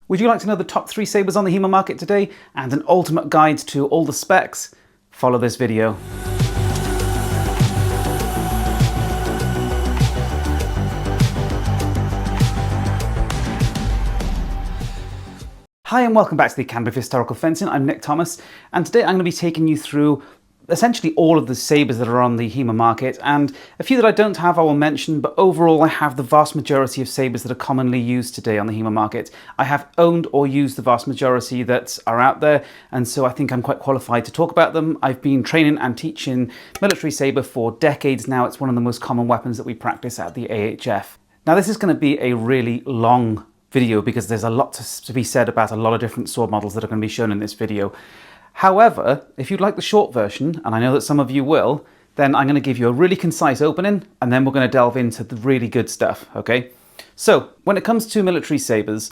Would you like to know the top 3 sabers on the HEMA market today and an ultimate guide to all the specs? Follow this video. Hi and welcome back to the Academy of Historical Fencing. I'm Nick Thomas, and today I'm going to be taking you through essentially all of the sabers that are on the HEMA market, and a few that I don't have I will mention, but overall I have the vast majority of sabers that are commonly used today on the HEMA market. I have owned or used the vast majority that are out there, and so I think I'm quite qualified to talk about them. I've been training and teaching military saber for decades now. It's one of the most common weapons that we practice at the AHF. Now this is going to be a really long video because there's a lot to be said about a lot of different sword models that are going to be shown in this video. However, if you'd like the short version, and I know that some of you will, then I'm going to give you a really concise opening, and then we're going to delve into the really good stuff, okay? So, when it comes to military sabers,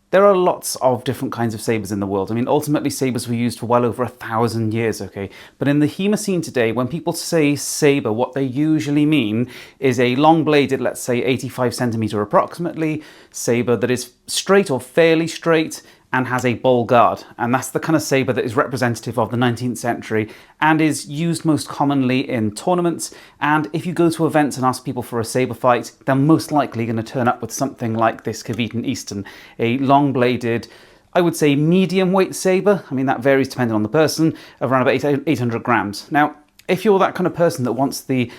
there are lots of different kinds of sabers in the world. I mean, ultimately sabers were used for well over 1,000 years, okay? But in the HEMA scene today, when people say saber, what they usually mean is a long-bladed, let's say 85 centimeter approximately, saber that is straight or fairly straight, and has a bowl guard, and that's the kind of saber that is representative of the 19th century and is used most commonly in tournaments. And if you go to events and ask people for a saber fight, they're most likely going to turn up with something like this Kvetun Easton, a long-bladed, I would say medium weight saber. I mean, that varies depending on the person, around about 800 grams. Now, if you're that kind of person that wants the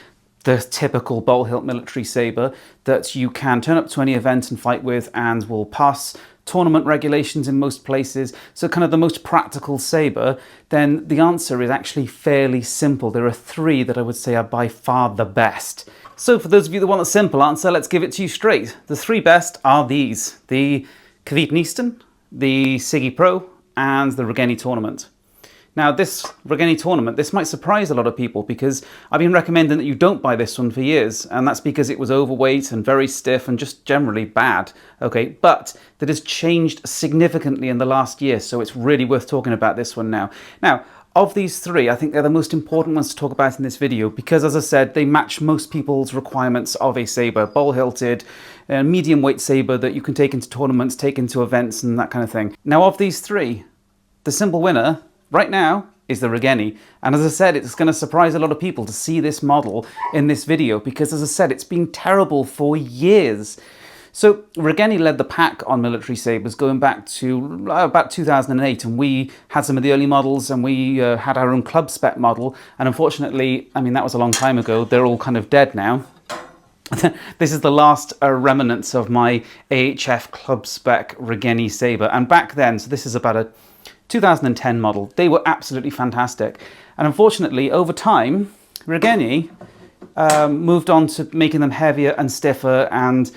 typical bowl hilt military saber that you can turn up to any event and fight with and will pass tournament regulations in most places, so kind of the most practical saber, then the answer is actually fairly simple. There are 3 that I would say are by far the best. So for those of you that want a simple answer, let's give it to you straight. The 3 best are these: the Kvetun Easton, the Sigi Pro, and the Regenyei Tournament. Now this Regenyei Tournament, this might surprise a lot of people because I've been recommending that you don't buy this one for years, and that's because it was overweight and very stiff and just generally bad, okay? But that has changed significantly in the last year, so it's really worth talking about this one now. Now, of these 3, I think they're the most important ones to talk about in this video because, as I said, they match most people's requirements of a saber, bowl-hilted, medium weight saber that you can take into tournaments, take into events and that kind of thing. Now of these 3, the simple winner right now is the Regenyei, and as I said, it's going to surprise a lot of people to see this model in this video because, as I said, it's been terrible for years. So Regenyei led the pack on military sabers going back to about 2008, and we had some of the early models, and we had our own club spec model, and unfortunately, I mean, that was a long time ago. They're all kind of dead now. This is the last remnants of my AHF club spec Regenyei saber, and back then, so this is about a 2010 model, they were absolutely fantastic. And unfortunately, over time, Regenyei moved on to making them heavier and stiffer, and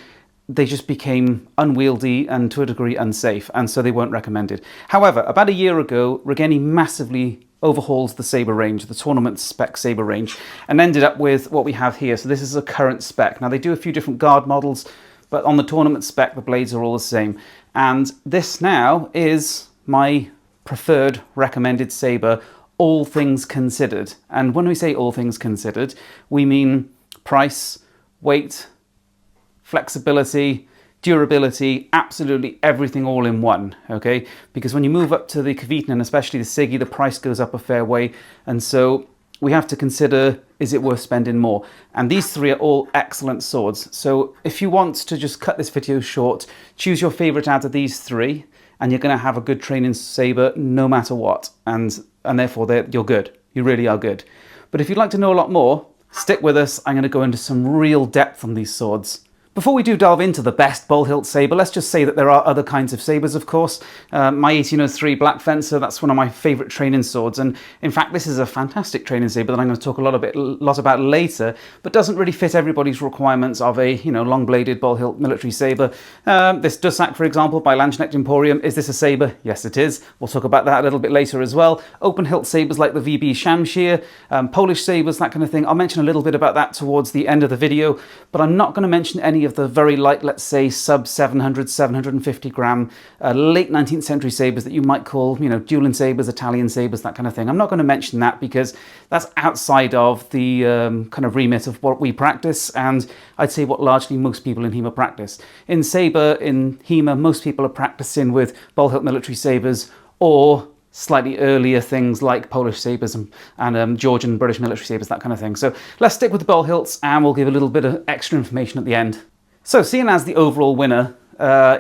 they just became unwieldy and to a degree unsafe, and so they weren't recommended. However, about a year ago, Regenyei massively overhauled the saber range, the tournament spec saber range, and ended up with what we have here. So this is a current spec. Now they do a few different guard models, but on the tournament spec, the blades are all the same. And this now is my preferred recommended saber, all things considered. And when we say all things considered, we mean price, weight, flexibility, durability, absolutely everything all in one, okay? Because when you move up to the Kvetun and especially the Sigi, the price goes up a fair way, and so we have to consider, is it worth spending more? And these 3 are all excellent swords. So if you want to just cut this video short, choose your favorite out of these 3, and you're going to have a good training saber no matter what, and therefore you're good. You really are good. But if you'd like to know a lot more, stick with us. I'm going to go into some real depth on these swords. Before we do delve into the best bowl hilt saber, let's just say that there are other kinds of sabers, of course. My 1803 Black Fencer, that's one of my favourite training swords, and in fact this is a fantastic training saber that I'm going to talk a lot about later, but doesn't really fit everybody's requirements of a long-bladed bowl hilt military saber. This Dussack, for example, by Landsknecht Emporium, is this a saber? Yes, it is. We'll talk about that a little bit later as well. Open hilt sabers like the VB Shamshir, Polish sabers, that kind of thing. I'll mention a little bit about that towards the end of the video, but I'm not going to mention any of the very light, let's say, sub 700, 750 gram, late 19th century sabers that you might call, you know, dueling sabers, Italian sabers, that kind of thing. I'm not going to mention that because that's outside of the kind of remit of what we practice, and I'd say what largely most people in HEMA practice. In saber, in HEMA, most people are practicing with ball hilt military sabers or slightly earlier things like Polish sabers and Georgian and British military sabers, that kind of thing. So let's stick with the ball hilts and we'll give a little bit of extra information at the end. So seeing as the overall winner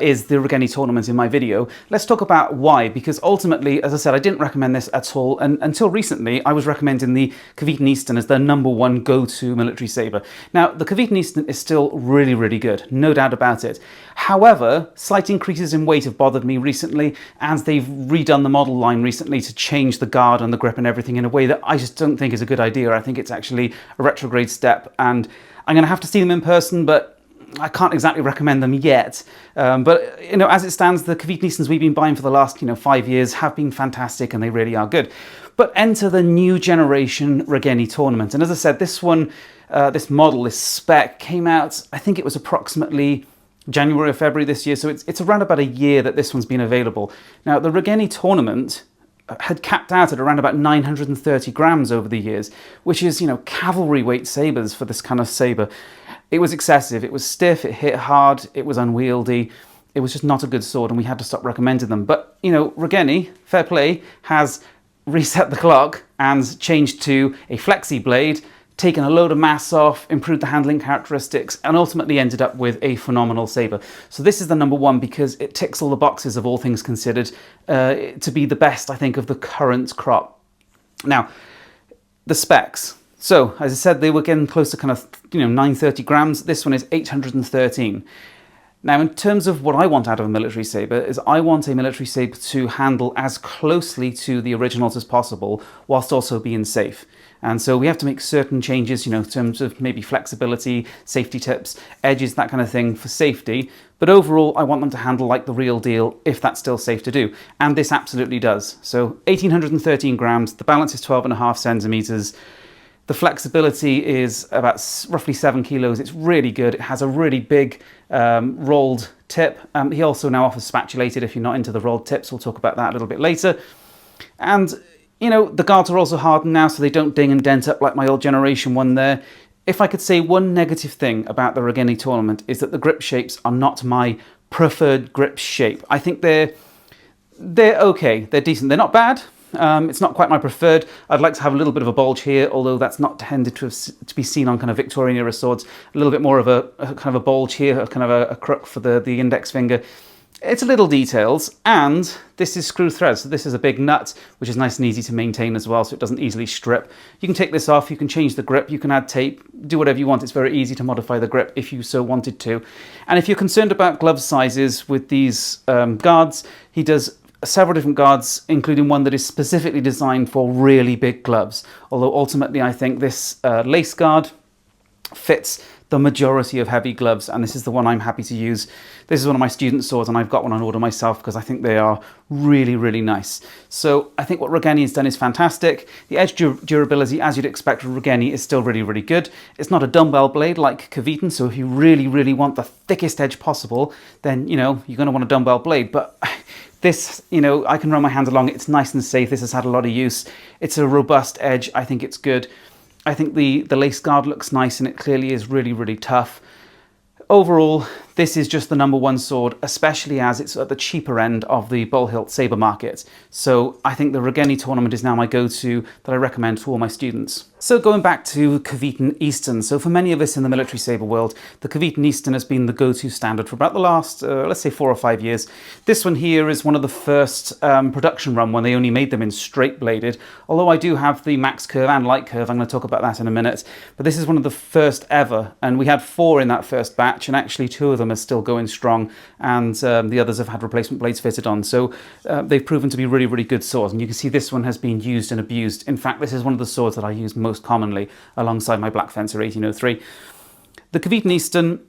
is the Regenyei Tournament in my video, let's talk about why, because ultimately, as I said, I didn't recommend this at all, and until recently I was recommending the Kvetun Easton as the #1 go-to military saber. Now, the Kvetun Easton is still really, really good, no doubt about it. However, slight increases in weight have bothered me recently, and they've redone the model line recently to change the guard and the grip and everything in a way that I just don't think is a good idea. I think it's actually a retrograde step, and I'm going to have to see them in person, but I can't exactly recommend them yet. But, you know, as it stands, the Kvetun Eastons we've been buying for the last, 5 years have been fantastic, and they really are good. But enter the new generation Regenyei Tournament. And as I said, this one, this model, this spec came out, I think it was approximately January or February this year. So it's around about a year that this one's been available. Now, the Regenyei Tournament had capped out at around about 930 grams over the years, which is, cavalry weight sabers for this kind of saber. It was excessive, it was stiff, it hit hard, it was unwieldy, it was just not a good sword, and we had to stop recommending them. But, Regenyei, fair play, has reset the clock and changed to a flexi blade, taken a load of mass off, improved the handling characteristics, and ultimately ended up with a phenomenal saber. So this is the #1 because it ticks all the boxes of all things considered to be the best, I think, of the current crop. Now, the specs. So, as I said, they were getting close to kind of, 930 grams. This one is 813. Now, in terms of what I want out of a military saber, is I want a military saber to handle as closely to the originals as possible, whilst also being safe. And so we have to make certain changes, in terms of maybe flexibility, safety tips, edges, that kind of thing for safety. But overall, I want them to handle like the real deal, if that's still safe to do. And this absolutely does. So 1,813 grams, the balance is 12.5 centimeters. The flexibility is about roughly 7 kilos. It's really good. It has a really big rolled tip. He also now offers spatulated if you're not into the rolled tips. We'll talk about that a little bit later. And, the guards are also hardened now, so they don't ding and dent up like my old generation one there. If I could say one negative thing about the Regenyei Tournament is that the grip shapes are not my preferred grip shape. I think they're okay. They're decent. They're not bad. It's not quite my preferred. I'd like to have a little bit of a bulge here, although that's not tended to be seen on kind of Victorian era swords. A little bit more of a kind of a bulge here, kind of a crook for the index finger. It's a little details, and this is screw thread, so this is a big nut, which is nice and easy to maintain as well, so it doesn't easily strip. You can take this off, you can change the grip, you can add tape, do whatever you want. It's very easy to modify the grip if you so wanted to. And if you're concerned about glove sizes with these guards, he does several different guards, including one that is specifically designed for really big gloves. Although ultimately I think this lace guard fits the majority of heavy gloves, and this is the one I'm happy to use. This is one of my student swords, and I've got one on order myself because I think they are really, really nice. So I think what Regenyei has done is fantastic. The edge durability, as you'd expect from Regenyei, is still really, really good. It's not a dumbbell blade like Kvetun, so if you really, really want the thickest edge possible, then, you're going to want a dumbbell blade. But this, I can run my hand along it. It's nice and safe. This has had a lot of use. It's a robust edge. I think it's good. I think the lace guard looks nice, and it clearly is really, really tough. Overall, this is just the #1 sword, especially as it's at the cheaper end of the bull hilt saber market. So I think the Regenyei Tournament is now my go-to that I recommend to all my students. So going back to Kvetun Easton, so for many of us in the military saber world, the Kvetun Easton has been the go-to standard for about the last, let's say 4 or 5 years. This one here is one of the first production run when they only made them in straight bladed, although I do have the max curve and light curve. I'm going to talk about that in a minute, but this is one of the first ever, and we had 4 in that first batch, and actually 2 of them are still going strong, and the others have had replacement blades fitted on. So they've proven to be really, really good swords, and you can see this one has been used and abused. In fact, this is one of the swords that I use most commonly alongside my Black Fencer 1803. The Kvetun Easton,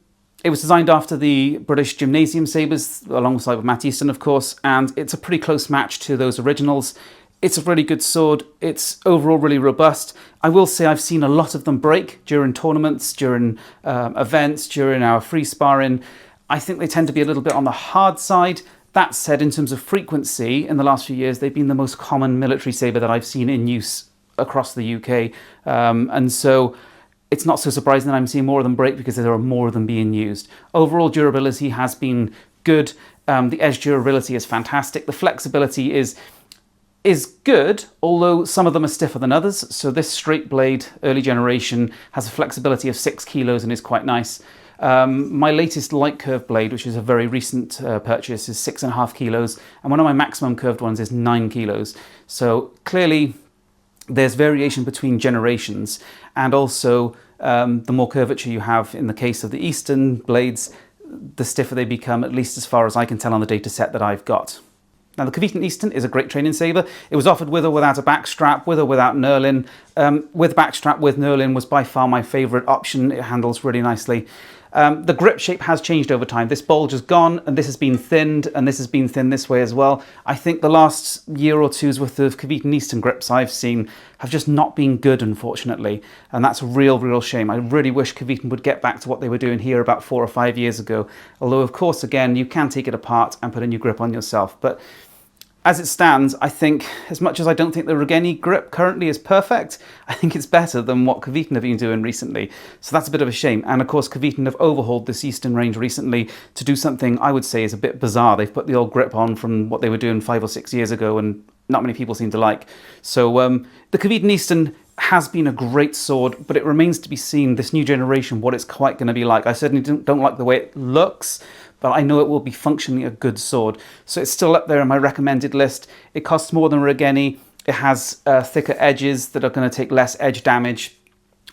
it was designed after the British gymnasium sabers alongside with Matt Easton, of course, and it's a pretty close match to those originals. It's a really good sword. It's overall really robust. I will say I've seen a lot of them break during tournaments, during events, during our free sparring. I think they tend to be a little bit on the hard side. That said, in terms of frequency, in the last few years, they've been the most common military saber that I've seen in use across the UK. And so it's not so surprising that I'm seeing more of them break because there are more of them being used. Overall durability has been good. The edge durability is fantastic. The flexibility is good, although some of them are stiffer than others. So this straight blade, early generation, has a flexibility of 6 kilos and is quite nice. My latest light curve blade, which is a very recent purchase, is 6.5 kilos, and one of my maximum curved ones is 9 kilos. So clearly there's variation between generations, and also the more curvature you have in the case of the Easton blades, the stiffer they become, at least as far as I can tell on the data set that I've got. Now, the Kvetun Easton is a great training saber. It was offered with or without a backstrap, with or without knurling. With backstrap, with knurling was by far my favourite option. It handles really nicely. The grip shape has changed over time. This bulge has gone, and this has been thinned, and this has been thinned this way as well. I think the last year or two's worth of Kvetun Easton grips I've seen have just not been good, unfortunately, and that's a real shame. I really wish Kvetun would get back to what they were doing here about 4 or 5 years ago. Although, of course, again, you can take it apart and put a new grip on yourself. But as it stands, I think, as much as I don't think the Regenyei grip currently is perfect, I think it's better than what Kvetun have been doing recently. So that's a bit of a shame. And of course, Kvetun have overhauled this Easton range recently to do something I would say is a bit bizarre. They've put the old grip on from what they were doing 5 or 6 years ago, and not many people seem to like. So the Kvetun Easton has been a great sword, but it remains to be seen, this new generation, what it's quite going to be like. I certainly don't like the way it looks, but I know it will be functionally a good sword. So it's still up there on my recommended list. It costs more than Regenyei. It has thicker edges that are going to take less edge damage,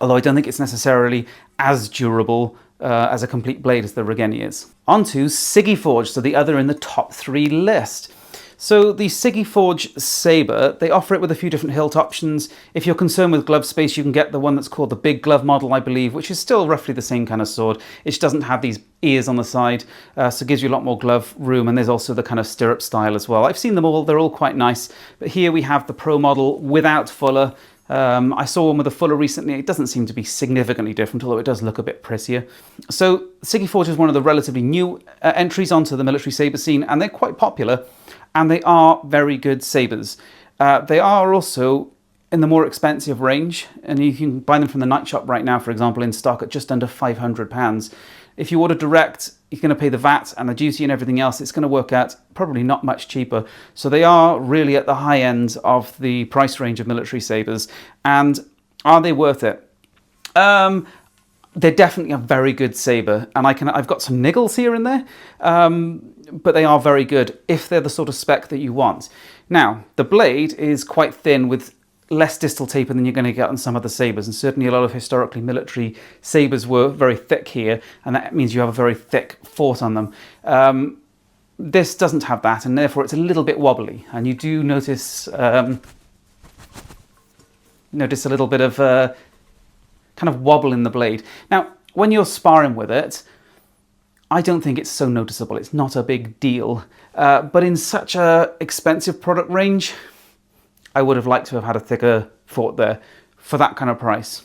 although I don't think it's necessarily as durable as a complete blade as the Regenyei is. On to Sigi Forge, so the other in the top 3 list. So the Sigi Forge Sabre, they offer it with a few different hilt options. If you're concerned with glove space, you can get the one that's called the big glove model, I believe, which is still roughly the same kind of sword. It just doesn't have these ears on the side, so it gives you a lot more glove room, and there's also the kind of stirrup style as well. I've seen them all, they're all quite nice, but here we have the Pro model without fuller. I saw one with a fuller recently. It doesn't seem to be significantly different, although it does look a bit prettier. So Sigi Forge is one of the relatively new entries onto the military saber scene, and they're quite popular. And they are very good sabers. They are also in the more expensive range, and you can buy them from the night shop right now, for example, in stock at just under £500. If you order direct, you're going to pay the VAT and the duty and everything else. It's going to work out probably not much cheaper. So they are really at the high end of the price range of military sabers. And are they worth it? They're definitely a very good saber, and I've got some niggles here and there, but they are very good if they're the sort of spec that you want. Now, the blade is quite thin with less distal taper than you're going to get on some other sabers, and certainly a lot of historically military sabers were very thick here, and that means you have a very thick fort on them. This doesn't have that, and therefore it's a little bit wobbly, and you do notice a little bit of kind of wobble in the blade. Now, when you're sparring with it, I don't think it's so noticeable. It's not a big deal. But in such a expensive product range, I would have liked to have had a thicker fort there for that kind of price.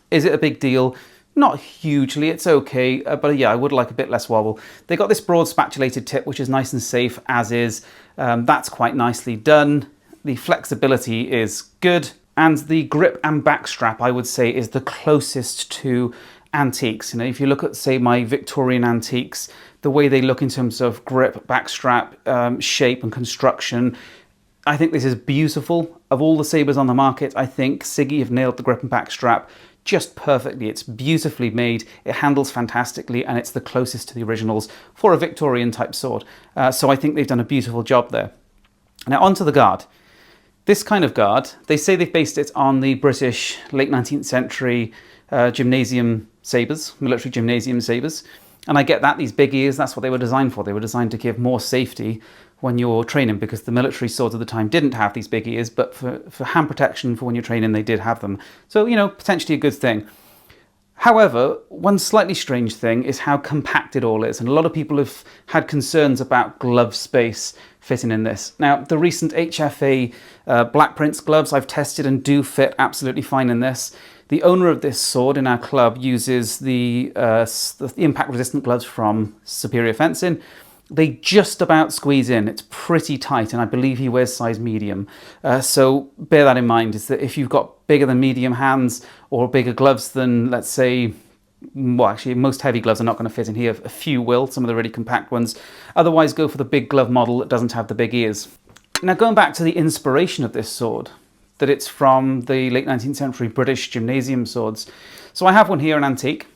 Is it a big deal? Not hugely, it's okay, but yeah, I would like a bit less wobble. They got this broad spatulated tip, which is nice and safe as is. That's quite nicely done. The flexibility is good. And the grip and backstrap, I would say, is the closest to antiques. You know, if you look at, say, my Victorian antiques, the way they look in terms of grip, backstrap, shape and construction, I think this is beautiful. Of all the sabers on the market, I think Sigi have nailed the grip and backstrap just perfectly. It's beautifully made, it handles fantastically, and it's the closest to the originals for a Victorian type sword. So I think they've done a beautiful job there. Now onto the guard. This kind of guard, they say they've based it on the British late 19th century gymnasium sabers, military gymnasium sabers. And I get that, these big ears, that's what they were designed for. They were designed to give more safety when you're training, because the military swords at the time didn't have these big ears, but for hand protection, for when you're training, they did have them. So, you know, potentially a good thing. However, one slightly strange thing is how compact it all is, and a lot of people have had concerns about glove space fitting in this. Now, the recent HFA Black Prince gloves I've tested and do fit absolutely fine in this. The owner of this sword in our club uses the impact-resistant gloves from Superior Fencing. They just about squeeze in. It's pretty tight, and I believe he wears size medium. So bear that in mind, is that if you've got bigger than medium hands or bigger gloves than, let's say, well, actually, most heavy gloves are not going to fit in here. A few will, some of the really compact ones. Otherwise, go for the big glove model that doesn't have the big ears. Now, going back to the inspiration of this sword, that it's from the late 19th century British gymnasium swords. So I have one here, an antique.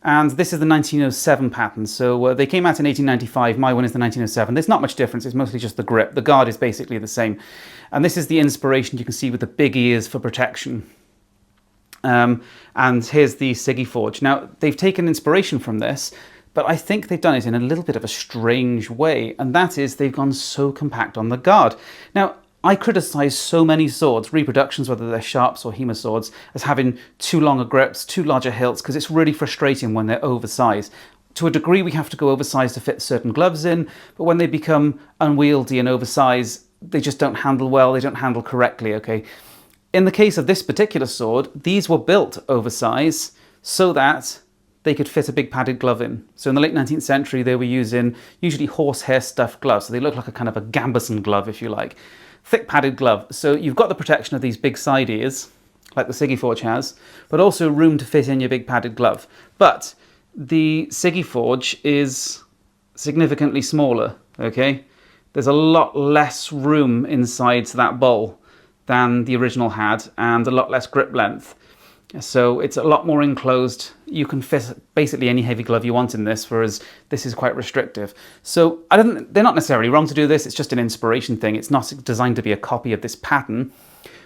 And this is the 1907 pattern, so they came out in 1895, my one is the 1907. There's not much difference, it's mostly just the grip. The guard is basically the same. And this is the inspiration you can see with the big ears for protection. And here's the Sigi Forge. Now, they've taken inspiration from this, but I think they've done it in a little bit of a strange way, and that is they've gone so compact on the guard. Now, I criticise so many swords, reproductions, whether they're sharps or HEMA swords, as having too longer grips, too larger hilts, because it's really frustrating when they're oversized. To a degree, we have to go oversized to fit certain gloves in, but when they become unwieldy and oversized, they just don't handle well, they don't handle correctly, okay? In the case of this particular sword, these were built oversized so that they could fit a big padded glove in. So in the late 19th century, they were using usually horsehair stuffed gloves, so they look like a kind of a gambeson glove, if you like. Thick padded glove, so you've got the protection of these big side ears, like the Sigi Forge has, but also room to fit in your big padded glove. But the Sigi Forge is significantly smaller, okay? There's a lot less room inside that bowl than the original had, and a lot less grip length. So it's a lot more enclosed. You can fit basically any heavy glove you want in this, whereas this is quite restrictive. So they're not necessarily wrong to do this, it's just an inspiration thing. It's not designed to be a copy of this pattern.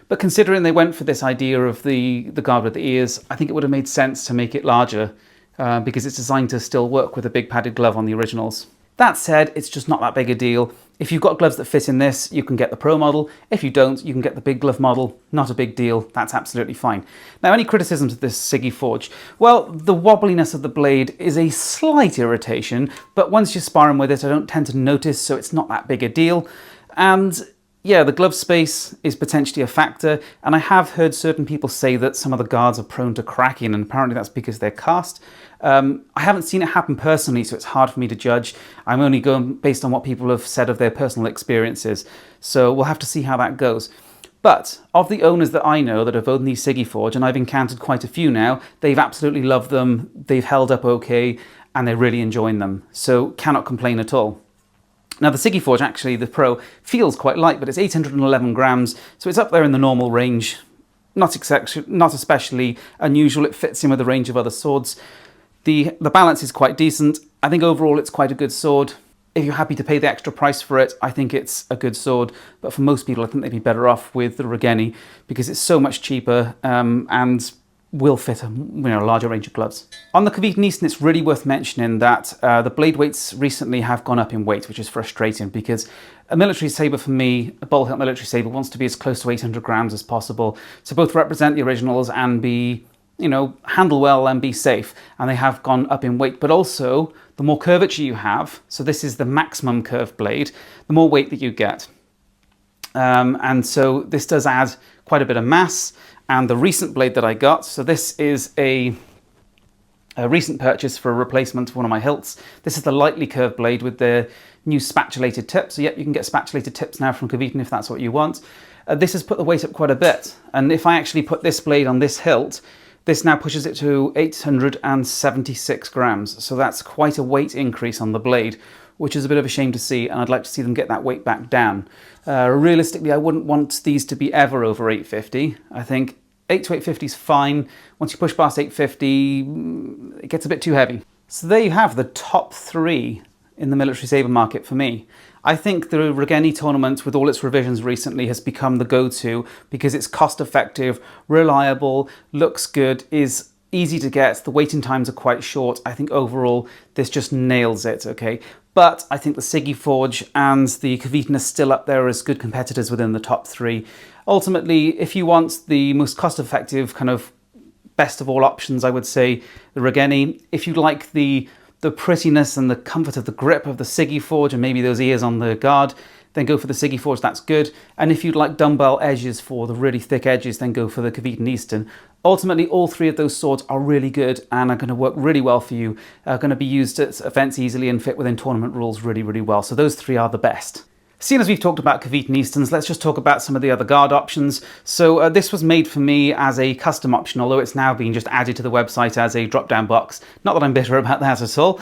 But considering they went for this idea of the guard with the ears, I think it would have made sense to make it larger because it's designed to still work with a big padded glove on the originals. That said, it's just not that big a deal. If you've got gloves that fit in this, you can get the Pro model. If you don't, you can get the big glove model. Not a big deal. That's absolutely fine. Now, any criticisms of this Sigi Forge? Well, the wobbliness of the blade is a slight irritation, but once you're sparring with it, I don't tend to notice, so it's not that big a deal. And yeah, the glove space is potentially a factor, and I have heard certain people say that some of the guards are prone to cracking, and apparently that's because they're cast. I haven't seen it happen personally, so it's hard for me to judge. I'm only going based on what people have said of their personal experiences, so we'll have to see how that goes. But of the owners that I know that have owned these Sigi Forge, and I've encountered quite a few now, they've absolutely loved them, they've held up okay, and they're really enjoying them, so cannot complain at all. Now the Sigi Forge, actually, the Pro, feels quite light, but it's 811 grams, so it's up there in the normal range. Not especially unusual, it fits in with the range of other swords. The balance is quite decent. I think overall it's quite a good sword. If you're happy to pay the extra price for it, I think it's a good sword. But for most people, I think they'd be better off with the Regenyei because it's so much cheaper and will fit a larger range of gloves. On the Kvetun Easton, it's really worth mentioning that the blade weights recently have gone up in weight, which is frustrating because a military saber for me, a bowl hilt military saber, wants to be as close to 800 grams as possible to both represent the originals and be, handle well and be safe, and they have gone up in weight. But also, the more curvature you have, so this is the maximum curved blade, the more weight that you get. And so this does add quite a bit of mass. And the recent blade that I got, so this is a recent purchase for a replacement of one of my hilts. This is the lightly curved blade with the new spatulated tip. So yep, you can get spatulated tips now from Kvetun if that's what you want. This has put the weight up quite a bit. And if I actually put this blade on this hilt, this now pushes it to 876 grams. So that's quite a weight increase on the blade, which is a bit of a shame to see, and I'd like to see them get that weight back down. Realistically, I wouldn't want these to be ever over 850. I think 8 to 850 is fine. Once you push past 850, it gets a bit too heavy. So there you have the top 3 in the military saber market for me. I think the Regenyei Tournament, with all its revisions recently, has become the go-to because it's cost-effective, reliable, looks good, is easy to get, the waiting times are quite short. I think overall this just nails it, okay? But I think the Sigi Forge and the Kvetun are still up there as good competitors within the top 3. Ultimately, if you want the most cost-effective kind of best of all options, I would say the Regenyei. If you like the prettiness and the comfort of the grip of the Sigi Forge and maybe those ears on the guard, then go for the Sigi Forge, that's good. And if you'd like dumbbell edges for the really thick edges, then go for the Kvetun Easton. Ultimately, all three of those swords are really good and are going to work really well for you, are going to be used at events easily and fit within tournament rules really, really well. So those three are the best. Seeing as we've talked about Kvetun Eastons, let's just talk about some of the other guard options. So this was made for me as a custom option, although it's now been just added to the website as a drop-down box. Not that I'm bitter about that at all.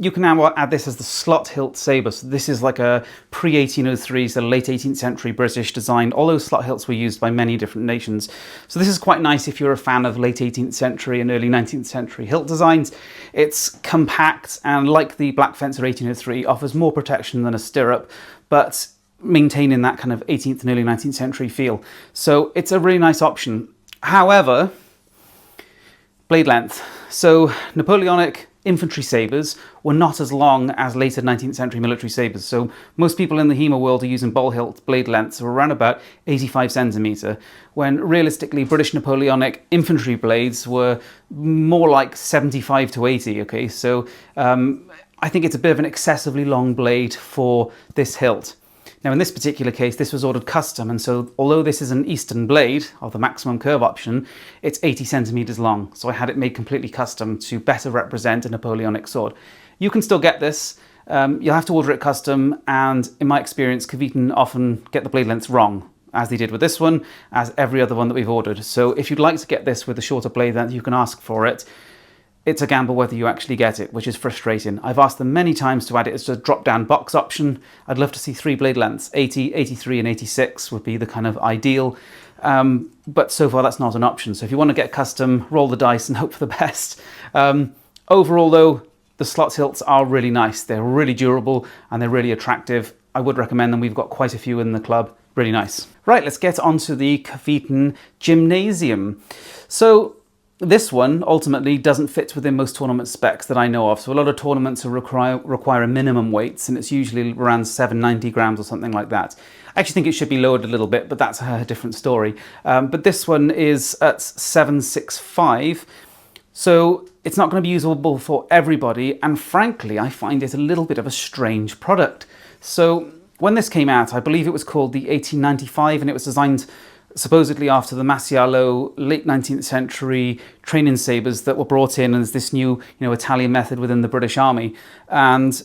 You can now add this as the slot hilt saber. So this is like a pre-1803, so late 18th century British design. All those slot hilts were used by many different nations. So this is quite nice if you're a fan of late 18th century and early 19th century hilt designs. It's compact and, like the Black Fencer 1803, offers more protection than a stirrup, but maintaining that kind of 18th and early 19th century feel. So it's a really nice option. However, blade length. So Napoleonic infantry sabers were not as long as later 19th century military sabers. So most people in the HEMA world are using ball hilt blade lengths of around about 85 centimetre, when realistically British Napoleonic infantry blades were more like 75 to 80, okay? So I think it's a bit of an excessively long blade for this hilt. Now in this particular case, this was ordered custom, and so although this is an Eastern blade of the maximum curve option, it's 80 centimeters long. So I had it made completely custom to better represent a Napoleonic sword. You can still get this. You'll have to order it custom, and in my experience, Kvetun often get the blade lengths wrong, as they did with this one, as every other one that we've ordered. So if you'd like to get this with a shorter blade length, you can ask for it. It's a gamble whether you actually get it, which is frustrating. I've asked them many times to add it as a drop-down box option. I'd love to see three blade lengths. 80, 83 and 86 would be the kind of ideal. But so far that's not an option. So if you want to get custom, roll the dice and hope for the best. Overall though, the slot hilts are really nice. They're really durable and they're really attractive. I would recommend them. We've got quite a few in the club. Really nice. Right, let's get on to the Kvetun Gymnasium. So this one ultimately doesn't fit within most tournament specs that I know of. So a lot of tournaments require a minimum weights, and it's usually around 790 grams or something like that. I actually think it should be lowered a little bit, but that's a different story. But this one is at 765. So it's not going to be usable for everybody. And frankly, I find it a little bit of a strange product. So when this came out, I believe it was called the 1895, and it was designed supposedly after the Massialo late 19th century training sabers that were brought in as this new, Italian method within the British Army. And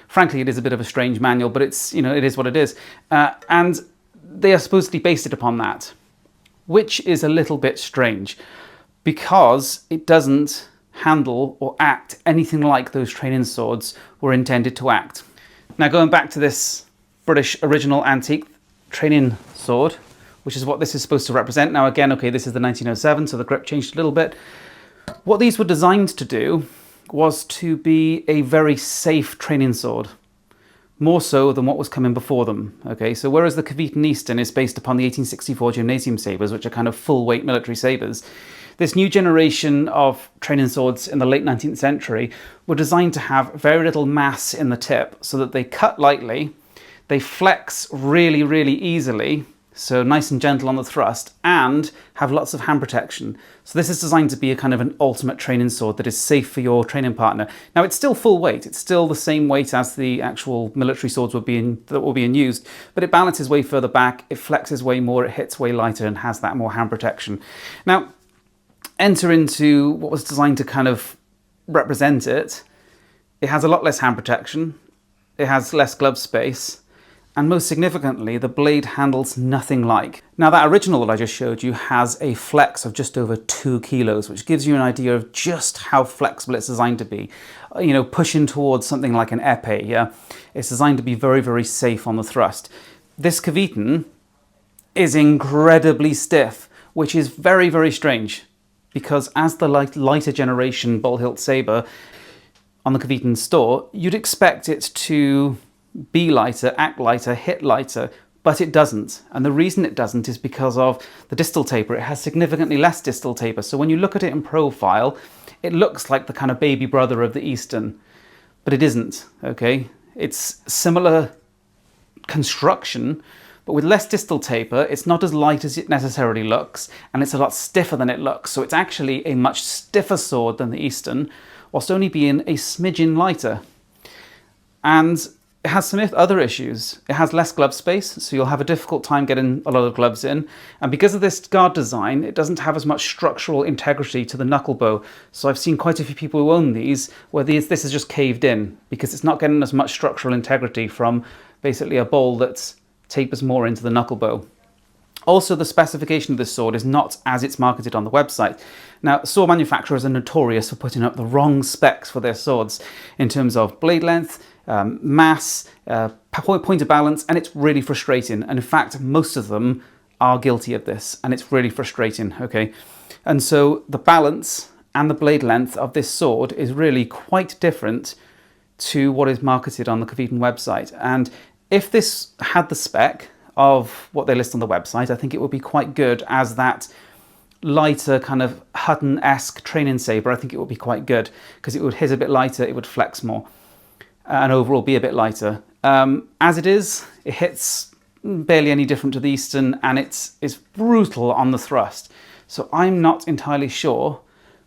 frankly, it is a bit of a strange manual, but it's, it is what it is. And they are supposedly based it upon that, which is a little bit strange because it doesn't handle or act anything like those training swords were intended to act. Now, going back to this British original antique training sword, which is what this is supposed to represent. Now again, okay, this is the 1907, so the grip changed a little bit. What these were designed to do was to be a very safe training sword, more so than what was coming before them. Okay, so whereas the Kvetun Easton is based upon the 1864 gymnasium sabers, which are kind of full weight military sabers, this new generation of training swords in the late 19th century were designed to have very little mass in the tip so that they cut lightly, they flex really, really easily, so nice and gentle on the thrust, and have lots of hand protection. So this is designed to be a kind of an ultimate training sword that is safe for your training partner. Now it's still full weight, it's still the same weight as the actual military swords that were being used, but it balances way further back, it flexes way more, it hits way lighter and has that more hand protection. Now, enter into what was designed to kind of represent it. It has a lot less hand protection, it has less glove space, and most significantly, the blade handles nothing like. Now that original that I just showed you has a flex of just over 2 kilos, which gives you an idea of just how flexible it's designed to be. Pushing towards something like an épée, yeah? It's designed to be very, very safe on the thrust. This Kvetun is incredibly stiff, which is very, very strange, because as the lighter generation bull hilt saber on the Kvetun store, you'd expect it to be lighter, act lighter, hit lighter, but it doesn't. And the reason it doesn't is because of the distal taper. It has significantly less distal taper. So when you look at it in profile, it looks like the kind of baby brother of the Easton, but it isn't, okay? It's similar construction, But with less distal taper, it's not as light as it necessarily looks, and it's a lot stiffer than it looks. So it's actually a much stiffer sword than the Easton, whilst only being a smidgen lighter. And it has some other issues. It has less glove space, so you'll have a difficult time getting a lot of gloves in. And because of this guard design, it doesn't have as much structural integrity to the knuckle bow. So I've seen quite a few people who own these where this is just caved in because it's not getting as much structural integrity from basically a bowl that tapers more into the knuckle bow. Also, the specification of this sword is not as it's marketed on the website. Now, sword manufacturers are notorious for putting up the wrong specs for their swords in terms of blade length, mass, point of balance, and it's really frustrating. And in fact, most of them are guilty of this, and it's really frustrating, okay? And so the balance and the blade length of this sword is really quite different to what is marketed on the Kvetun website. And if this had the spec of what they list on the website, I think it would be quite good as that lighter kind of Hutton-esque training saber. I think it would be quite good because it would hit a bit lighter, it would flex more, and overall be a bit lighter. As it is, it hits barely any different to the Easton, and it's brutal on the thrust. So I'm not entirely sure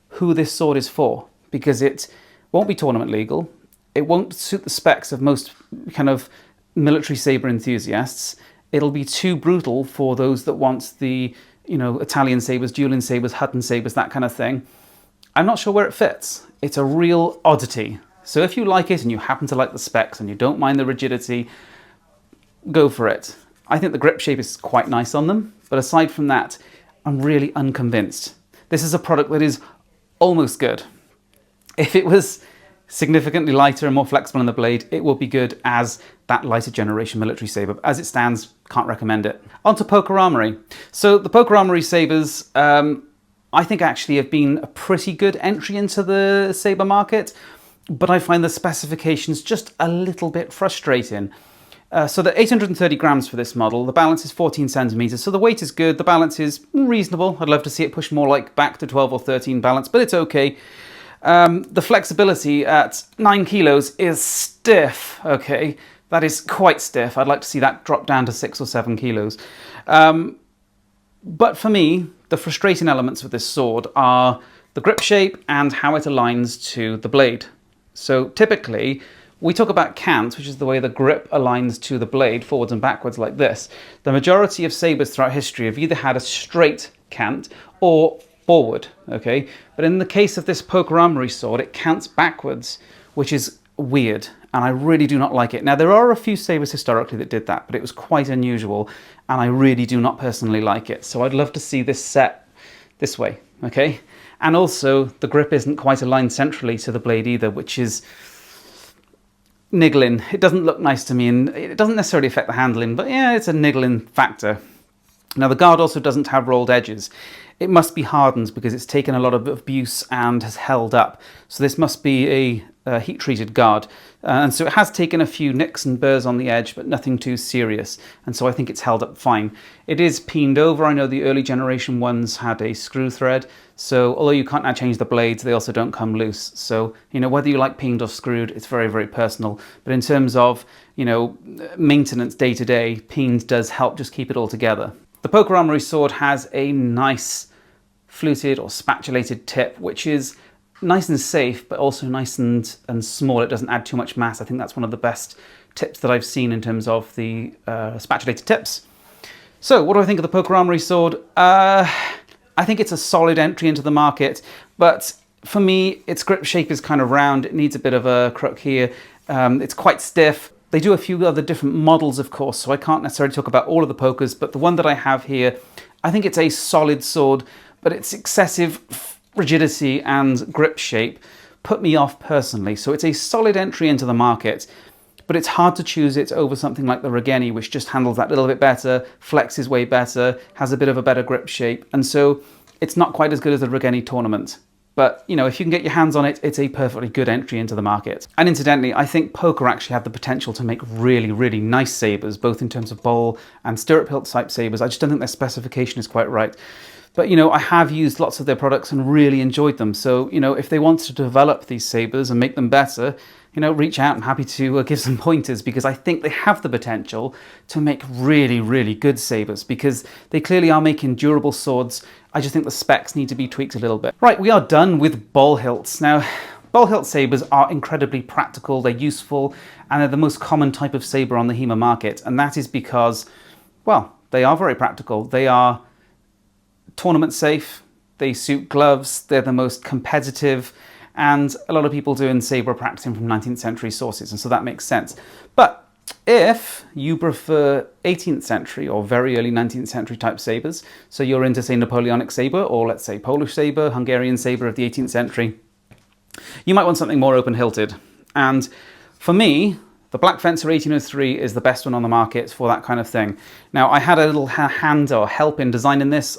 who this sword is for, because it won't be tournament legal, it won't suit the specs of most kind of military saber enthusiasts. It'll be too brutal for those that want the, you know, Italian sabers, dueling sabers, Hutton sabers, that kind of thing. I'm not sure where it fits. It's a real oddity. So if you like it and you happen to like the specs and you don't mind the rigidity, go for it. I think the grip shape is quite nice on them, but aside from that, I'm really unconvinced. This is a product that is almost good. If it was significantly lighter and more flexible in the blade, it will be good as that lighter generation military saber. As it stands, can't recommend it. On to Poker Armory. So the Poker Armory sabers, I think actually have been a pretty good entry into the saber market, but I find the specifications just a little bit frustrating. So the 830 grams for this model, the balance is 14 centimeters, so the weight is good, the balance is reasonable. I'd love to see it push more like back to 12 or 13 balance, but it's okay. The flexibility at 9 kilos is stiff, okay? That is quite stiff. I'd like to see that drop down to 6 or 7 kilos. But for me, the frustrating elements of this sword are the grip shape and how it aligns to the blade. So typically, we talk about cant, which is the way the grip aligns to the blade, forwards and backwards like this. The majority of sabers throughout history have either had a straight cant or forward, okay? But in the case of this Poker Armory sword, it cants backwards, which is weird, and I really do not like it. Now, there are a few sabers historically that did that, but it was quite unusual, and I really do not personally like it. So I'd love to see this set this way, okay? And also, the grip isn't quite aligned centrally to the blade either, which is niggling. It doesn't look nice to me, and it doesn't necessarily affect the handling, but yeah, it's a niggling factor. Now, the guard also doesn't have rolled edges. It must be hardened because it's taken a lot of abuse and has held up. So this must be a heat-treated guard. And so it has taken a few nicks and burrs on the edge, but nothing too serious. And so I think it's held up fine. It is peened over. I know the early generation ones had a screw thread. So although you can't now change the blades, they also don't come loose. So, you know, whether you like peened or screwed, it's very, very personal. But in terms of, you know, maintenance day to day, peened does help just keep it all together. The Poker Armory sword has a nice fluted or spatulated tip, which is nice and safe, but also nice and small. It doesn't add too much mass. I think that's one of the best tips that I've seen in terms of the spatulated tips. So what do I think of the Poker Armory sword? I think it's a solid entry into the market, but for me, its grip shape is kind of round. It needs a bit of a crook here. It's quite stiff. They do a few other different models, of course, so I can't necessarily talk about all of the pokers, but the one that I have here, I think it's a solid sword, but its excessive rigidity and grip shape put me off personally. So it's a solid entry into the market, but it's hard to choose it over something like the Regenyei, which just handles that little bit better, flexes way better, has a bit of a better grip shape, and so it's not quite as good as the Regenyei Tournament. But, you know, if you can get your hands on it, it's a perfectly good entry into the market. And incidentally, I think Poker actually have the potential to make really, really nice sabers, both in terms of bowl and stirrup hilt type sabers. I just don't think their specification is quite right. But, you know, I have used lots of their products and really enjoyed them. So, you know, if they want to develop these sabers and make them better, reach out. I'm happy to give some pointers, because I think they have the potential to make really, really good sabers, because they clearly are making durable swords. I just think the specs need to be tweaked a little bit. Right, we are done with ball hilts. Now, ball hilt sabers are incredibly practical, they're useful, and they're the most common type of saber on the HEMA market. And that is because, well, they are very practical. They are tournament safe, they suit gloves, they're the most competitive, and a lot of people doing saber are practicing from 19th century sources, and so that makes sense. But if you prefer 18th century or very early 19th century type sabers, so you're into, say, Napoleonic saber, or let's say Polish saber, Hungarian saber of the 18th century, you might want something more open-hilted. And for me, the Black Fencer 1803 is the best one on the market for that kind of thing. Now, I had a little hand or help in designing this,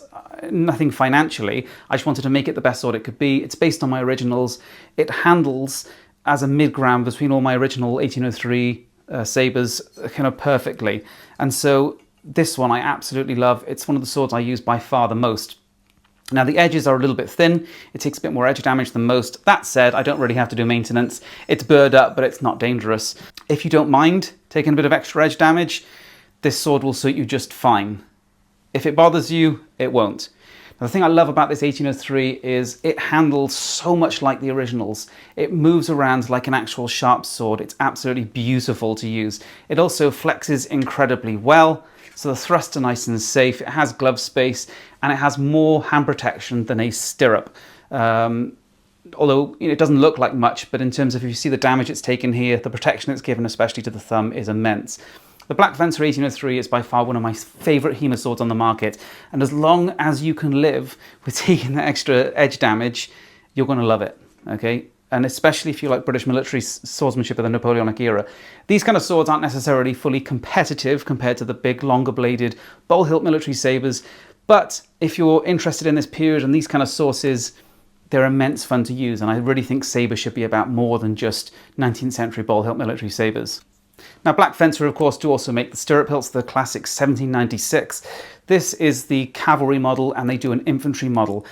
nothing financially. I just wanted to make it the best sword it could be. It's based on my originals. It handles as a mid-gram between all my original 1803 sabers kind of perfectly. And so this one I absolutely love. It's one of the swords I use by far the most. Now, the edges are a little bit thin. It takes a bit more edge damage than most. That said, I don't really have to do maintenance. It's burred up, but it's not dangerous. If you don't mind taking a bit of extra edge damage, this sword will suit you just fine. If it bothers you, it won't. Now, the thing I love about this 1803 is it handles so much like the originals. It moves around like an actual sharp sword. It's absolutely beautiful to use. It also flexes incredibly well, so the thrusts are nice and safe. It has glove space, and it has more hand protection than a stirrup. Although it doesn't look like much, but in terms of if you see the damage it's taken here, the protection it's given, especially to the thumb, is immense. The Black Fencer 1803 is by far one of my favourite HEMA swords on the market, and as long as you can live with taking that extra edge damage, you're going to love it, okay? And especially if you like British military swordsmanship of the Napoleonic era. These kind of swords aren't necessarily fully competitive compared to the big, longer-bladed, ball-hilt military sabers, but if you're interested in this period and these kind of sources, they're immense fun to use, and I really think saber should be about more than just 19th century ball-hilt military sabers. Now, Black Fencer, of course, do also make the stirrup hilts, the classic 1796. This is the cavalry model, and they do an infantry model.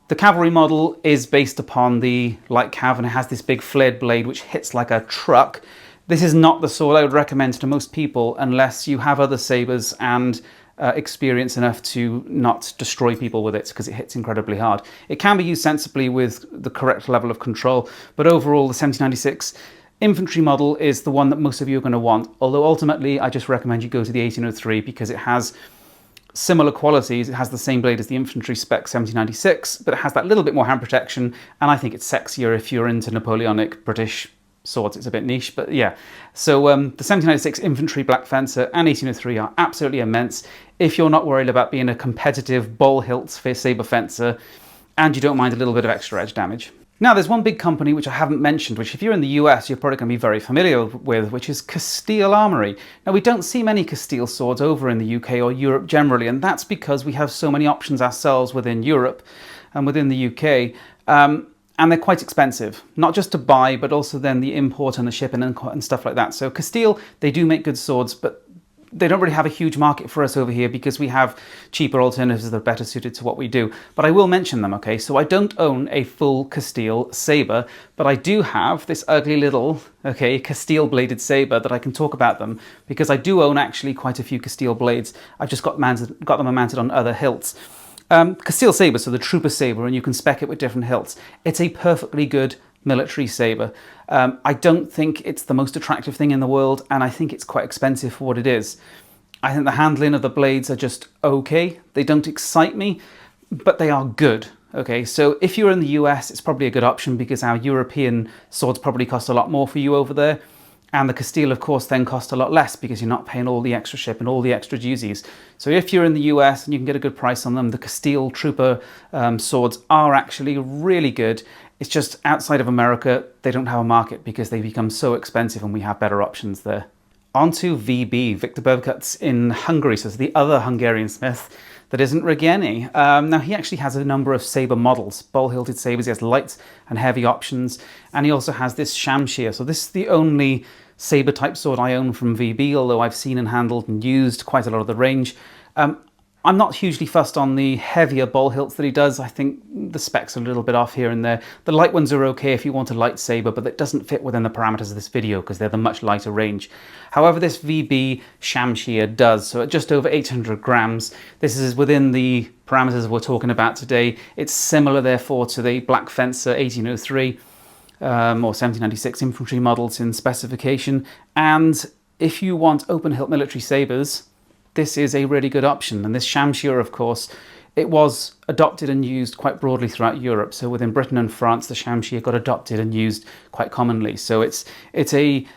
The cavalry model is based upon the light cav, and it has this big flared blade which hits like a truck. This is not the sword I would recommend to most people unless you have other sabers and experience enough to not destroy people with it, because it hits incredibly hard. It can be used sensibly with the correct level of control, but overall the 1796 infantry model is the one that most of you are going to want, although ultimately I just recommend you go to the 1803 because it has similar qualities. It has the same blade as the infantry spec 1796, but it has that little bit more hand protection, and I think it's sexier if you're into Napoleonic British swords. It's a bit niche, but yeah. So the 1796 infantry Black Fencer and 1803 are absolutely immense if you're not worried about being a competitive ball hilt saber fencer and you don't mind a little bit of extra edge damage. Now, there's one big company which I haven't mentioned, which if you're in the US, you're probably going to be very familiar with, which is Castille Armory. Now, we don't see many Castille swords over in the UK or Europe generally, and that's because we have so many options ourselves within Europe and within the UK, and they're quite expensive, not just to buy, but also then the import and the shipping and stuff like that. So Castille, they do make good swords, but they don't really have a huge market for us over here because we have cheaper alternatives that are better suited to what we do. But I will mention them, okay? So I don't own a full Castille saber, but I do have this ugly little, okay, Castille bladed saber that I can talk about them, because I do own actually quite a few Castille blades. I've just got them mounted on other hilts. Castille saber, so the trooper saber, and you can spec it with different hilts. It's a perfectly good military saber. I don't think it's the most attractive thing in the world, and I think it's quite expensive for what it is. I think the handling of the blades are just okay. They don't excite me, but they are good. Okay, so if you're in the US, it's probably a good option because our European swords probably cost a lot more for you over there. And the Castille, of course, then cost a lot less because you're not paying all the extra ship and all the extra duties. So if you're in the US and you can get a good price on them, the Castille Trooper swords are actually really good. It's just outside of America, they don't have a market because they become so expensive and we have better options there. On to VB, Victor Berkut's in Hungary, so it's the other Hungarian smith that isn't Regenyei. Now, he actually has a number of saber models, ball-hilted sabers. He has light and heavy options, and he also has this Shamshir. So this is the only saber type sword I own from VB, although I've seen and handled and used quite a lot of the range. I'm not hugely fussed on the heavier ball hilts that he does. I think the specs are a little bit off here and there. The light ones are okay if you want a light saber, but that doesn't fit within the parameters of this video because they're the much lighter range. However, this VB Shamshir does, so at just over 800 grams, this is within the parameters we're talking about today. It's similar, therefore, to the Black Fencer 1803 or 1796 infantry models in specification. And if you want open hilt military sabers, this is a really good option. And this Shamshir, of course, it was adopted and used quite broadly throughout Europe. So within Britain and France, the Shamshir got adopted and used quite commonly. So it's a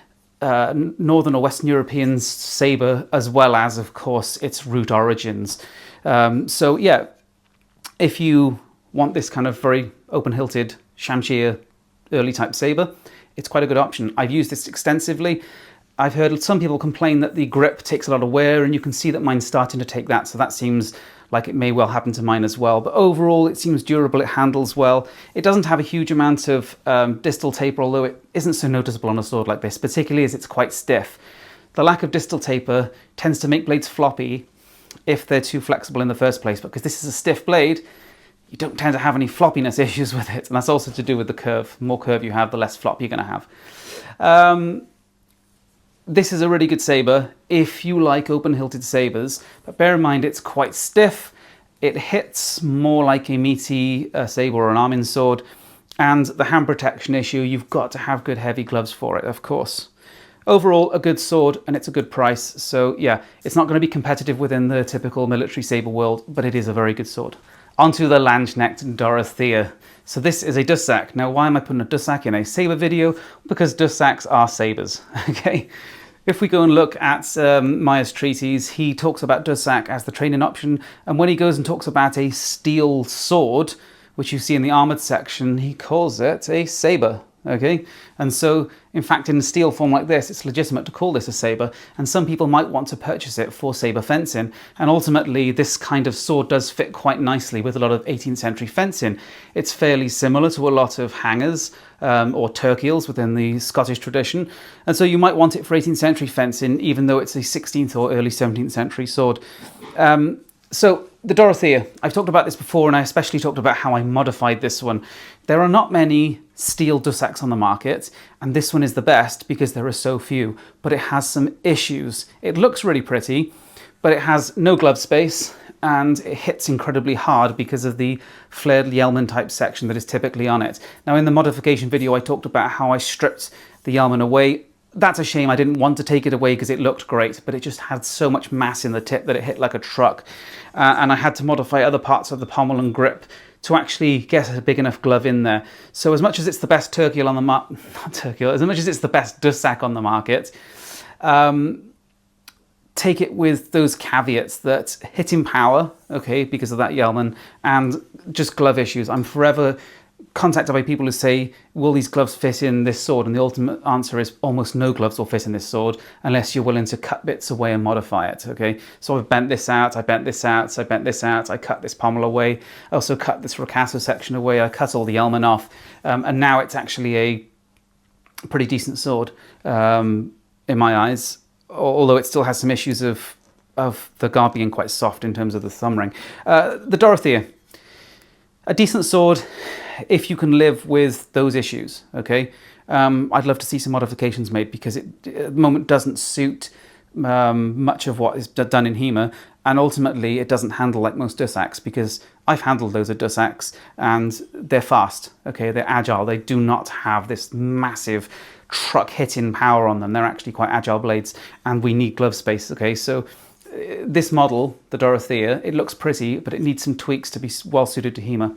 Northern or Western European saber, as well as, of course, its root origins. So yeah, if you want this kind of very open-hilted Shamshir early type saber, it's quite a good option. I've used this extensively. I've heard some people complain that the grip takes a lot of wear, and you can see that mine's starting to take that, so that seems like it may well happen to mine as well. But overall, it seems durable, it handles well. It doesn't have a huge amount of distal taper, although it isn't so noticeable on a sword like this, particularly as it's quite stiff. The lack of distal taper tends to make blades floppy if they're too flexible in the first place, but because this is a stiff blade, you don't tend to have any floppiness issues with it, and that's also to do with the curve. The more curve you have, the less flop you're going to have. This is a really good saber if you like open-hilted sabers, but bear in mind it's quite stiff. It hits more like a meaty saber or an arming sword, and the hand protection issue, you've got to have good heavy gloves for it, of course. Overall, a good sword, and it's a good price, so yeah, it's not going to be competitive within the typical military saber world, but it is a very good sword. Onto the Lange-necked Dorothea. So this is a Dussack. Now, why am I putting a Dussack in a saber video? Because Dussacks are sabers, okay? If we go and look at Meyer's treatise, he talks about Dussack as the training option, and when he goes and talks about a steel sword, which you see in the armoured section, he calls it a saber, okay? And so, in fact, in steel form like this, it's legitimate to call this a saber, and some people might want to purchase it for saber fencing, and ultimately this kind of sword does fit quite nicely with a lot of 18th century fencing. It's fairly similar to a lot of hangers or turkeels within the Scottish tradition, and so you might want it for 18th century fencing, even though it's a 16th or early 17th century sword. So the Dorothea, I've talked about this before, and I especially talked about how I modified this one. There are not many steel Dussacks on the market, and this one is the best because there are so few, but it has some issues. It looks really pretty, but it has no glove space, and it hits incredibly hard because of the flared Yeoman type section that is typically on it. Now, in the modification video, I talked about how I stripped the Yeoman away. That's a shame. I didn't want to take it away because it looked great, but it just had so much mass in the tip that it hit like a truck. And I had to modify other parts of the pommel and grip to actually get a big enough glove in there. So as much as it's the best turkeel on the market, not turkeel, as much as it's the best Dussack on the market, take it with those caveats that hitting power, okay, because of that Yeoman, and just glove issues. I'm forever contacted by people who say, will these gloves fit in this sword? And the ultimate answer is almost no gloves will fit in this sword unless you're willing to cut bits away and modify it, okay? So I've bent this out, I bent this out, I bent this out, I cut this pommel away, I also cut this ricasso section away, I cut all the Yeoman off, and now it's actually a pretty decent sword in my eyes, although it still has some issues of the guard being quite soft in terms of the thumb ring. The Dorothea, a decent sword if you can live with those issues, okay? I'd love to see some modifications made because it at the moment doesn't suit much of what is done in HEMA, and ultimately it doesn't handle like most Dussacks, because I've handled those at Dussacks and they're fast, okay? They're agile. They do not have this massive truck hitting power on them. They're actually quite agile blades, and we need glove space, okay? So this model, the Dorothea, it looks pretty, but it needs some tweaks to be well suited to HEMA.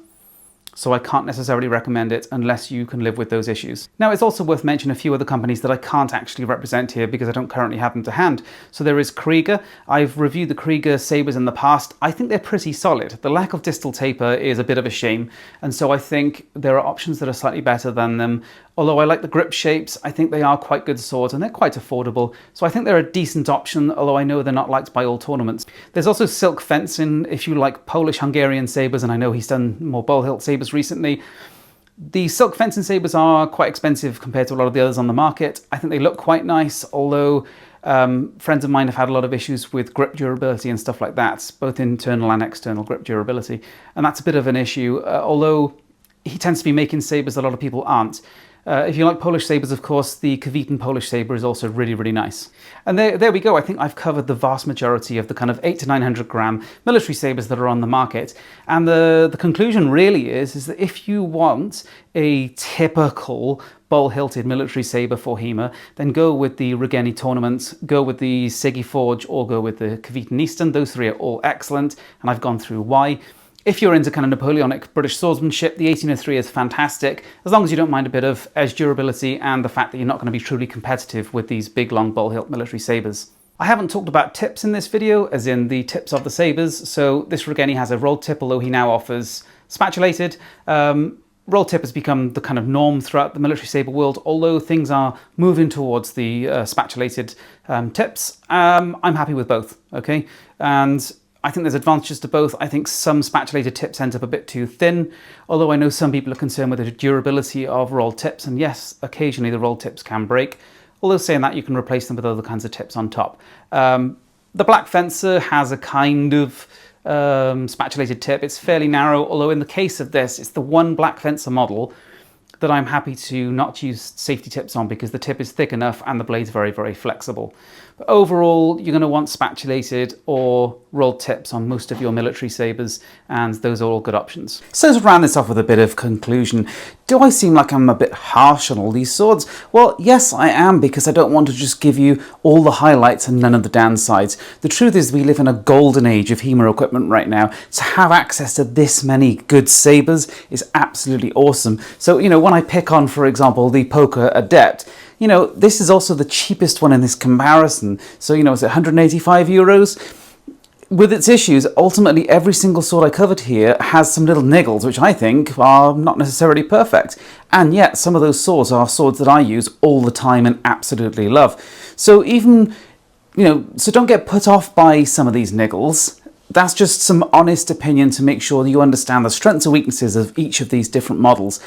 So I can't necessarily recommend it unless you can live with those issues. Now, it's also worth mentioning a few other companies that I can't actually represent here because I don't currently have them to hand. So there is Krieger. I've reviewed the Krieger sabers in the past. I think they're pretty solid. The lack of distal taper is a bit of a shame, and so I think there are options that are slightly better than them. Although I like the grip shapes, I think they are quite good swords and they're quite affordable. So I think they're a decent option, although I know they're not liked by all tournaments. There's also Silk Fencing, if you like Polish-Hungarian sabers, and I know he's done more ball hilt sabers recently. The Silk Fencing sabers are quite expensive compared to a lot of the others on the market. I think they look quite nice, although Friends of mine have had a lot of issues with grip durability and stuff like that, both internal and external grip durability, and that's a bit of an issue, although he tends to be making sabers a lot of people aren't. If you like Polish sabers, of course, the Kvetun Polish saber is also really, really nice. And there we go. I think I've covered the vast majority of the kind of 800 to 900 gram military sabers that are on the market. And the conclusion really is that if you want a typical bowl-hilted military saber for HEMA, then go with the Regenyei Tournament, go with the Sigi Forge, or go with the Kvetun Easton. Those three are all excellent, and I've gone through why. If you're into kind of Napoleonic British swordsmanship, the 1803 is fantastic, as long as you don't mind a bit of edge durability and the fact that you're not going to be truly competitive with these big, long, bowl-hilt military sabers. I haven't talked about tips in this video, as in the tips of the sabers, so this Regenyei has a rolled tip, although he now offers spatulated. Rolled tip has become the kind of norm throughout the military saber world, although things are moving towards the spatulated tips. I'm happy with both, okay? And I think there's advantages to both. I think some spatulated tips end up a bit too thin, although I know some people are concerned with the durability of rolled tips, and yes, occasionally the rolled tips can break. Although saying that, you can replace them with other kinds of tips on top. The Black Fencer has a kind of spatulated tip. It's fairly narrow, although in the case of this, it's the one Black Fencer model that I'm happy to not use safety tips on because the tip is thick enough and the blade's very, very flexible. But overall, you're going to want spatulated or rolled tips on most of your military sabers, and those are all good options. So to round this off with a bit of conclusion, do I seem like I'm a bit harsh on all these swords? Well, yes, I am, because I don't want to just give you all the highlights and none of the downsides. The truth is we live in a golden age of HEMA equipment right now. To have access to this many good sabers is absolutely awesome. So, you know, when I pick on, for example, the Poker Adept, you know, this is also the cheapest one in this comparison. So, you know, it's 185 euros. With its issues, ultimately every single sword I covered here has some little niggles, which I think are not necessarily perfect. And yet, some of those swords are swords that I use all the time and absolutely love. So even, you know, so don't get put off by some of these niggles. That's just some honest opinion to make sure that you understand the strengths and weaknesses of each of these different models.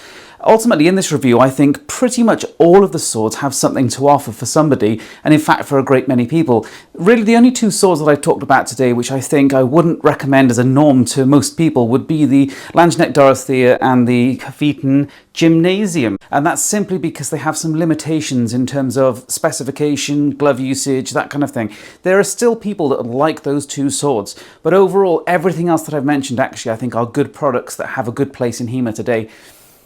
Ultimately, in this review, I think pretty much all of the swords have something to offer for somebody, and in fact for a great many people. Really, the only two swords that I've talked about today, which I think I wouldn't recommend as a norm to most people, would be the Landsknecht Dorothea and the Kvetun Gymnasium. And that's simply because they have some limitations in terms of specification, glove usage, that kind of thing. There are still people that like those two swords, but overall, everything else that I've mentioned actually I think are good products that have a good place in HEMA today.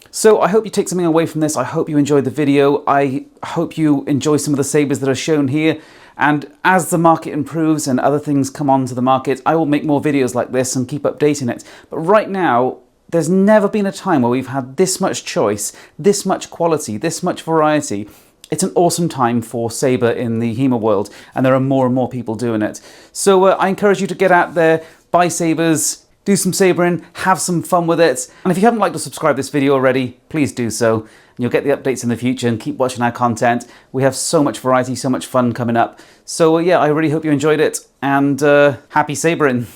So I hope you take something away from this. I hope you enjoyed the video. I hope you enjoy some of the sabers that are shown here. And as the market improves and other things come onto the market, I will make more videos like this and keep updating it. But right now, there's never been a time where we've had this much choice, this much quality, this much variety. It's an awesome time for saber in the HEMA world, and there are more and more people doing it. So I encourage you to get out there, buy sabers, do some sabering, have some fun with it. And if you haven't liked or subscribed to this video already, please do so. And you'll get the updates in the future, and keep watching our content. We have so much variety, so much fun coming up. So yeah, I really hope you enjoyed it, and happy sabering.